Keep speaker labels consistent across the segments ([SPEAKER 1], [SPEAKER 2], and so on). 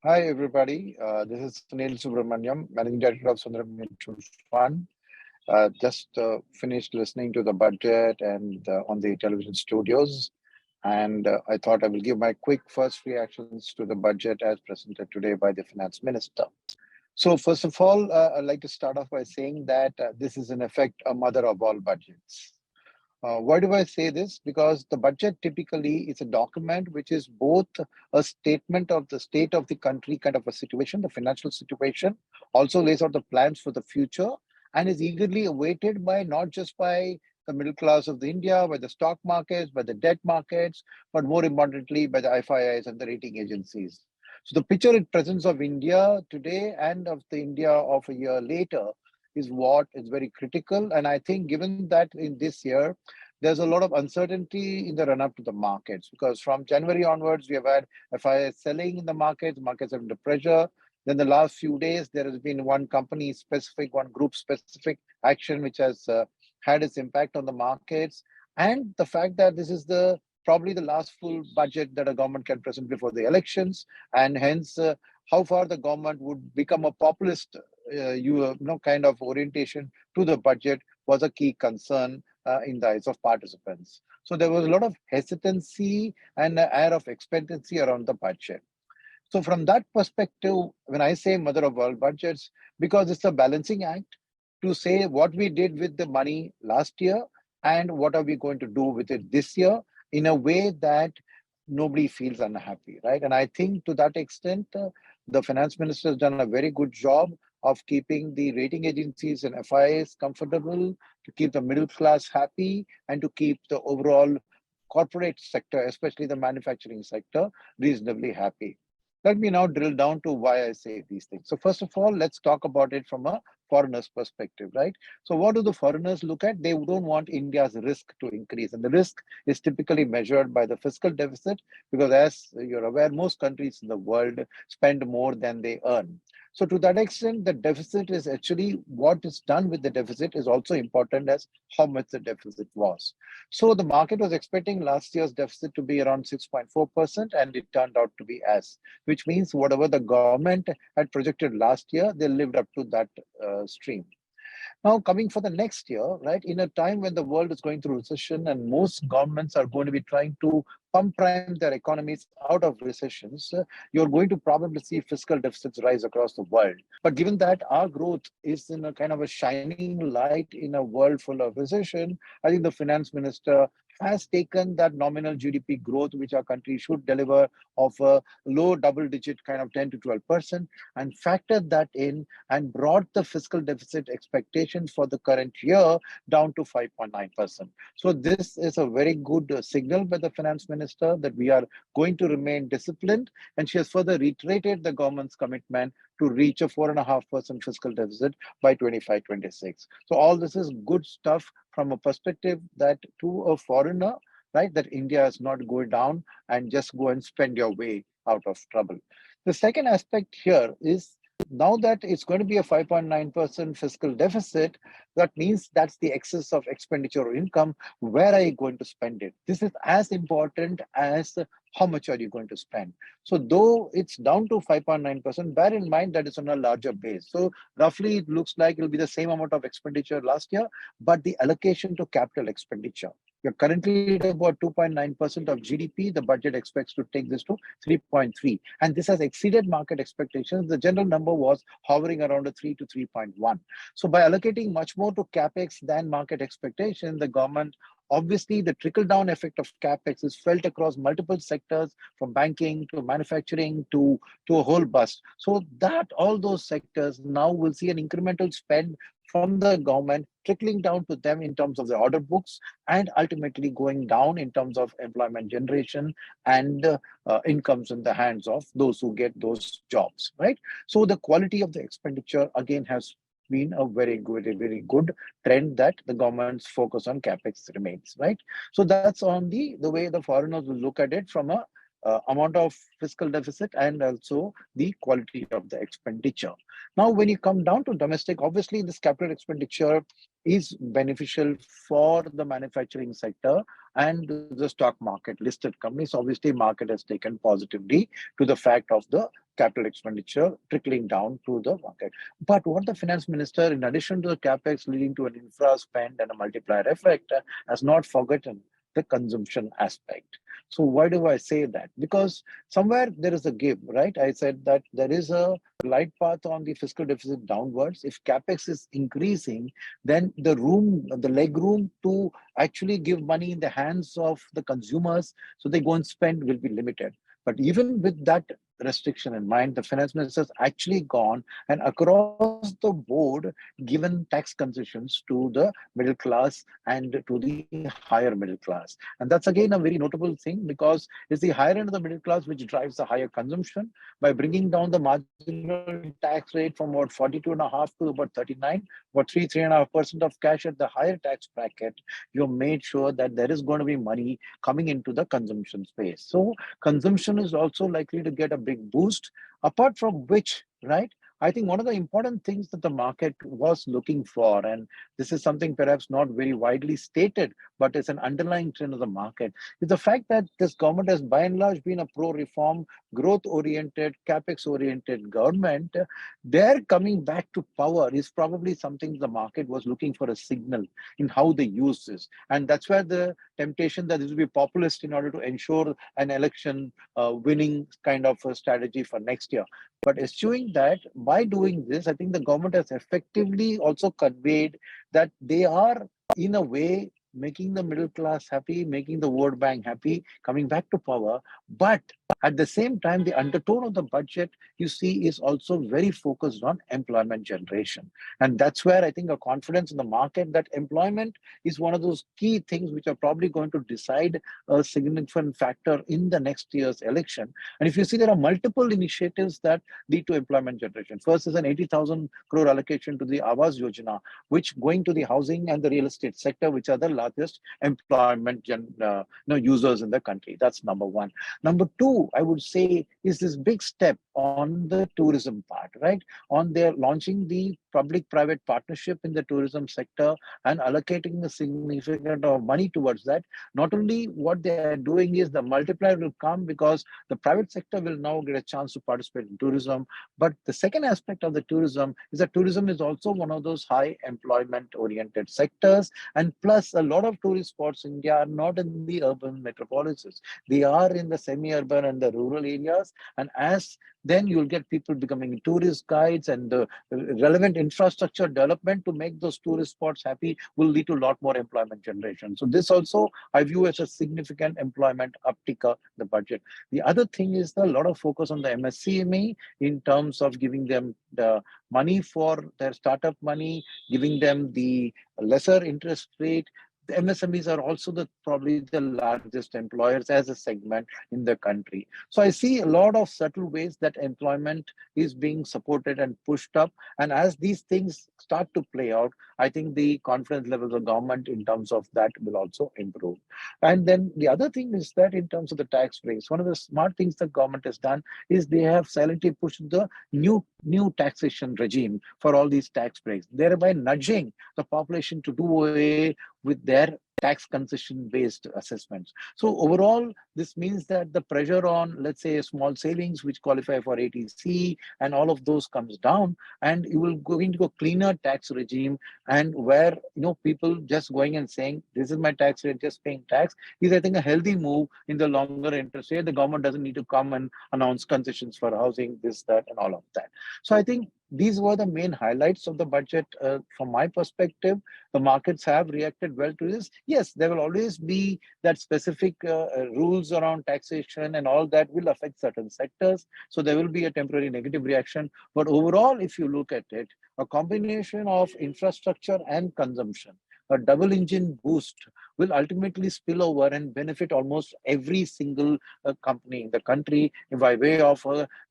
[SPEAKER 1] Hi, everybody. This is Sunil Managing Director of Sundaram Mutual Fund. Just finished listening to the budget and on the television studios. And I thought I will give my quick first reactions to the budget as presented today by the Finance Minister. So, first of all, I'd like to start off by saying that this is, in effect, a mother of all budgets. Why do I say this? Because the budget typically is a document which is both a statement of the state of the country, kind of a situation, the financial situation, also lays out the plans for the future, and is eagerly awaited by not just by the middle class of the India, by the stock markets, by the debt markets, but more importantly by the FIIs and the rating agencies. So the picture it presents of India today and of the India of a year later is what is very critical. And I think given that in this year, there's a lot of uncertainty in the run up to the markets because from January onwards, we have had FIS selling in the markets are under pressure. Then the last few days, there has been one company specific, one group specific action which has had its impact on the markets. And the fact that this is the probably the last full budget that a government can present before the elections, and hence how far the government would become a populist, kind of orientation to the budget was a key concern in the eyes of participants. So there was a lot of hesitancy and an air of expectancy around the budget. So from that perspective, when I say mother of all budgets, because it's a balancing act to say what we did with the money last year and what are we going to do with it this year in a way that nobody feels unhappy, right? And I think to that extent, the finance minister has done a very good job of keeping the rating agencies and FIs comfortable, to keep the middle class happy, and to keep the overall corporate sector, especially the manufacturing sector, reasonably happy. Let me now drill down to why I say these things. So first of all, let's talk about it from a foreigner's perspective, right? So what do the foreigners look at? They don't want India's risk to increase. And the risk is typically measured by the fiscal deficit because as you're aware, most countries in the world spend more than they earn. So to that extent, the deficit is actually what is done with the deficit is also important as how much the deficit was. So the market was expecting last year's deficit to be around 6.4%, and it turned out to be as, which means whatever the government had projected last year, they lived up to that stream. Now, coming for the next year, right, in a time when the world is going through recession and most governments are going to be trying to pump prime their economies out of recessions, you're going to probably see fiscal deficits rise across the world. But given that our growth is in a kind of a shining light in a world full of recession, I think the finance minister has taken that nominal GDP growth, which our country should deliver of a low double digit kind of 10 to 12%, and factored that in and brought the fiscal deficit expectations for the current year down to 5.9%. So this is a very good signal by the finance minister that we are going to remain disciplined. And she has further reiterated the government's commitment to reach a 4.5% fiscal deficit by 25-26. So all this is good stuff from a perspective that to a foreigner, right, that India is not going down and just go and spend your way out of trouble. The second aspect here is now that it's going to be a 5.9% fiscal deficit, that means that's the excess of expenditure or income. Where are you going to spend it? This is as important as how much are you going to spend. So though it's down to 5.9%, bear in mind that it's on a larger base. So roughly it looks like it'll be the same amount of expenditure last year, but the allocation to capital expenditure. You're currently at about 2.9% of GDP. The budget expects to take this to 3.3. And this has exceeded market expectations. The general number was hovering around a 3 to 3.1. So by allocating much more to capex than market expectation, the government, obviously the trickle down effect of capex is felt across multiple sectors from banking to manufacturing to a whole bust. So that all those sectors now will see an incremental spend from the government trickling down to them in terms of the order books and ultimately going down in terms of employment generation and incomes in the hands of those who get those jobs, right? So the quality of the expenditure again has been a very good trend that the government's focus on capex remains, right? So that's on the way the foreigners will look at it from a amount of fiscal deficit and also the quality of the expenditure. Now, when you come down to domestic, obviously this capital expenditure is beneficial for the manufacturing sector and the stock market listed companies. Obviously, market has taken positively to the fact of the capital expenditure trickling down to the market. But what the finance minister, in addition to the capex leading to an infra spend and a multiplier effect, has not forgotten the consumption aspect. So why do I say that? Because somewhere there is a give, right? I said that there is a glide path on the fiscal deficit downwards. If capex is increasing, then the leg room to actually give money in the hands of the consumers so they go and spend will be limited. But even with that restriction in mind, the finance minister has actually gone and across the board given tax concessions to the middle class and to the higher middle class. And that's again a very notable thing, because it's the higher end of the middle class which drives the higher consumption. By bringing down the marginal tax rate from about 42.5 to about 39, about 3.5% of cash at the higher tax bracket, you made sure that there is going to be money coming into the consumption space. So consumption is also likely to get a big boost. Apart from which, right, I think one of the important things that the market was looking for, and this is something perhaps not very widely stated, but it's an underlying trend of the market, is the fact that this government has by and large been a pro-reform, growth-oriented, capex-oriented government. Their coming back to power is probably something the market was looking for a signal in how they use this. And that's where the temptation that this will be populist in order to ensure an election winning kind of a strategy for next year. But eschewing that, by doing this, I think the government has effectively also conveyed that they are, in a way, making the middle class happy, making the vote bank happy, coming back to power. But at the same time, the undertone of the budget, you see, is also very focused on employment generation. And that's where I think a confidence in the market that employment is one of those key things which are probably going to decide a significant factor in the next year's election. And if you see, there are multiple initiatives that lead to employment generation. First is an 80,000 crore allocation to the Awas Yojana, which going to the housing and the real estate sector, which are the largest employment users in the country. That's number one. Number two, I would say, is this big step on the tourism part, right? On their launching the public-private partnership in the tourism sector and allocating a significant amount of money towards that. Not only what they are doing is the multiplier will come because the private sector will now get a chance to participate in tourism. But the second aspect of the tourism is that tourism is also one of those high employment-oriented sectors. And plus, a lot of tourist spots in India are not in the urban metropolises. They are in the semi-urban and the rural areas. And as then you'll get people becoming tourist guides, and the relevant infrastructure development to make those tourist spots happy will lead to a lot more employment generation. So this also I view as a significant employment uptick in the budget. The other thing is a lot of focus on the MSCME in terms of giving them the money for their startup money, giving them the lesser interest rate. The MSMEs are also probably the largest employers as a segment in the country. So I see a lot of subtle ways that employment is being supported and pushed up. And as these things start to play out, I think the confidence levels of government in terms of that will also improve. And then the other thing is that in terms of the tax breaks, one of the smart things the government has done is they have silently pushed the new taxation regime for all these tax breaks, thereby nudging the population to do away with their tax concession based assessments. So overall, this means that the pressure on, let's say, small savings which qualify for ATC and all of those comes down, and you will go into a cleaner tax regime, and where people just going and saying this is my tax rate, just paying tax, is I think a healthy move in the longer interest rate. The government doesn't need to come and announce concessions for housing, this, that, and all of that. So I think these were the main highlights of the budget from my perspective. The markets have reacted well to this. Yes, there will always be that specific rules around taxation and all that will affect certain sectors. So there will be a temporary negative reaction. But overall, if you look at it, a combination of infrastructure and consumption, a double engine boost will ultimately spill over and benefit almost every single company in the country by way of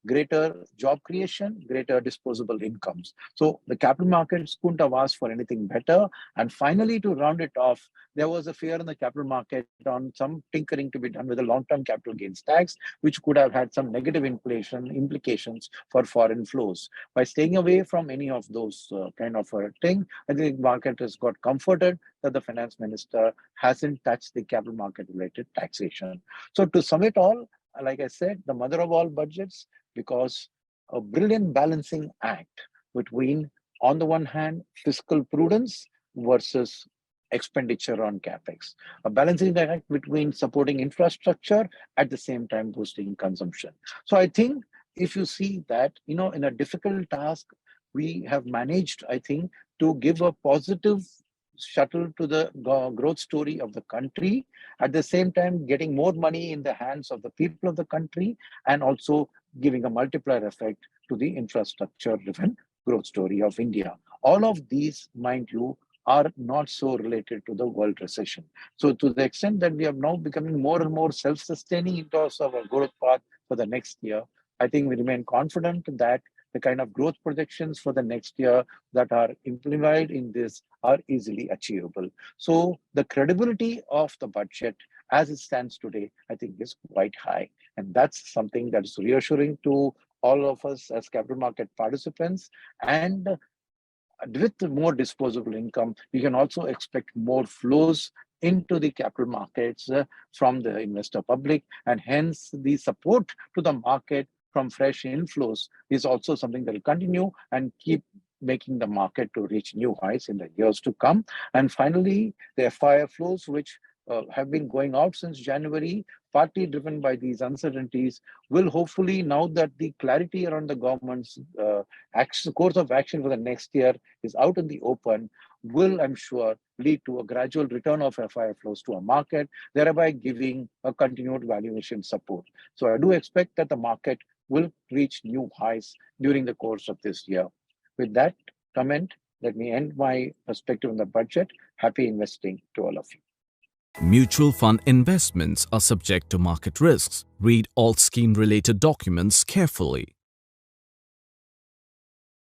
[SPEAKER 1] greater job creation, greater disposable incomes. So the capital markets couldn't have asked for anything better. And finally, to round it off, there was a fear in the capital market on some tinkering to be done with the long-term capital gains tax, which could have had some negative inflation implications for foreign flows. By staying away from any of those kind of thing, I think the market has got comforted that the finance minister hasn't touched the capital market related taxation. So to sum it all, like I said, the mother of all budgets, because a brilliant balancing act between, on the one hand, fiscal prudence versus expenditure on capex, a balancing act between supporting infrastructure at the same time boosting consumption. So I think if you see that, in a difficult task, we have managed, I think, to give a positive shuttle to the growth story of the country, at the same time getting more money in the hands of the people of the country, and also giving a multiplier effect to the infrastructure driven growth story of India. All of these, mind you, are not so related to the world recession. So to the extent that we are now becoming more and more self-sustaining in terms of our growth path for the next year, I think we remain confident that the kind of growth projections for the next year that are implied in this are easily achievable. So the credibility of the budget as it stands today, I think is quite high. And that's something that is reassuring to all of us as capital market participants. And with more disposable income, we can also expect more flows into the capital markets from the investor public, and hence the support to the market from fresh inflows is also something that will continue and keep making the market to reach new highs in the years to come. And finally, the FII flows, which have been going out since January, partly driven by these uncertainties, will hopefully, now that the clarity around the government's course of action for the next year is out in the open, will, I'm sure, lead to a gradual return of FII flows to a market, thereby giving a continued valuation support. So I do expect that the market will reach new highs during the course of this year. With that comment, let me end my perspective on the budget. Happy investing to all of you.
[SPEAKER 2] Mutual fund investments are subject to market risks. Read all scheme-related documents carefully.